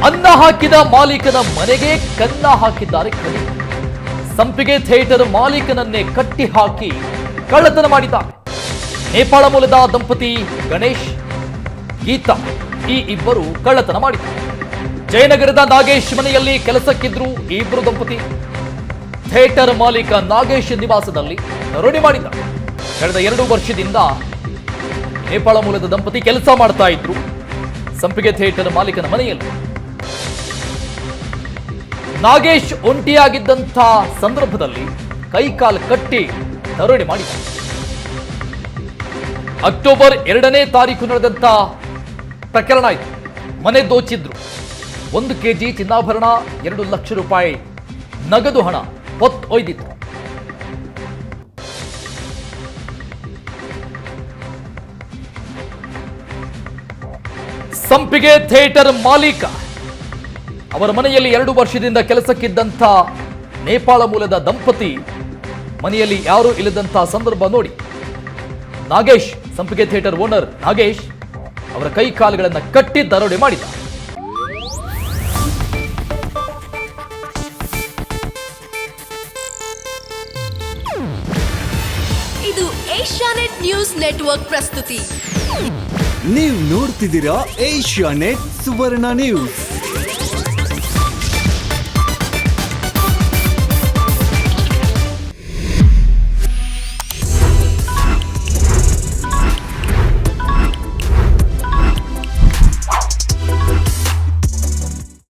ಅನ್ನ ಹಾಕಿದ ಮಾಲೀಕನ ಮನೆಗೆ ಕನ್ನ ಹಾಕಿದ್ದಾರೆ ಕಲಿ. ಸಂಪಿಗೆ ಥಿಯೇಟರ್ ಮಾಲೀಕನನ್ನೇ ಕಟ್ಟಿ ಹಾಕಿ ಕಳ್ಳತನ ಮಾಡಿದ್ದಾರೆ. ನೇಪಾಳ ಮೂಲದ ದಂಪತಿ ಗಣೇಶ್, ಗೀತಾ ಈ ಇಬ್ಬರು ಕಳ್ಳತನ ಮಾಡಿದ್ದಾರೆ. ಜಯನಗರದ ನಾಗೇಶ್ ಮನೆಯಲ್ಲಿ ಕೆಲಸಕ್ಕಿದ್ರು ಈ ಇಬ್ಬರು ದಂಪತಿ. ಥಿಯೇಟರ್ ಮಾಲೀಕ ನಾಗೇಶ್ ನಿವಾಸದಲ್ಲಿ ದರೋಡೆ ಮಾಡಿದ್ದಾರೆ. ಕಳೆದ 2 ವರ್ಷದಿಂದ ನೇಪಾಳ ಮೂಲದ ದಂಪತಿ ಕೆಲಸ ಮಾಡ್ತಾ ಇದ್ರು ಸಂಪಿಗೆ ಥಿಯೇಟರ್ ಮಾಲೀಕನ ಮನೆಯಲ್ಲಿ. ನಾಗೇಶ್ ಒಂಟಿಯಾಗಿದ್ದಂಥ ಸಂದರ್ಭದಲ್ಲಿ ಕೈಕಾಲು ಕಟ್ಟಿ ದರೋಡೆ ಮಾಡಿದ್ದಾರೆ. ಅಕ್ಟೋಬರ್ 2ನೇ ತಾರೀಕು ನಡೆದಂತ ಪ್ರಕರಣ ಇದು. ಮನೆ ದೋಚಿದ್ರು. 1 ಕೆಜಿ ಚಿನ್ನಾಭರಣ, 2 ಲಕ್ಷ ರೂಪಾಯಿ ನಗದು ಹಣ ಹೊತ್ತೊಯ್ದಿತ್ತು. ಸಂಪಿಗೆ ಥಿಯೇಟರ್ ಮಾಲೀಕ ಅವರ ಮನೆಯಲ್ಲಿ 2 ವರ್ಷದಿಂದ ಕೆಲಸಕ್ಕಿದ್ದಂಥ ನೇಪಾಳ ಮೂಲದ ದಂಪತಿ ಮನೆಯಲ್ಲಿ ಯಾರೂ ಇಲ್ಲದಂಥ ಸಂದರ್ಭ ನೋಡಿ ನಾಗೇಶ್, ಸಂಪಿಗೆ ಥಿಯೇಟರ್ ಓನರ್ ನಾಗೇಶ್ ಅವರ ಕೈ ಕಾಲುಗಳನ್ನು ಕಟ್ಟಿ ದರೋಡೆ ಮಾಡಿದ. ಇದು ಏಷ್ಯಾನೆಟ್ ನ್ಯೂಸ್ ನೆಟ್ವರ್ಕ್ ಪ್ರಸ್ತುತಿ. ನೀವು ನೋಡ್ತಿದ್ದೀರಾ ಏಷ್ಯಾನೆಟ್ ಸುವರ್ಣ ನ್ಯೂಸ್.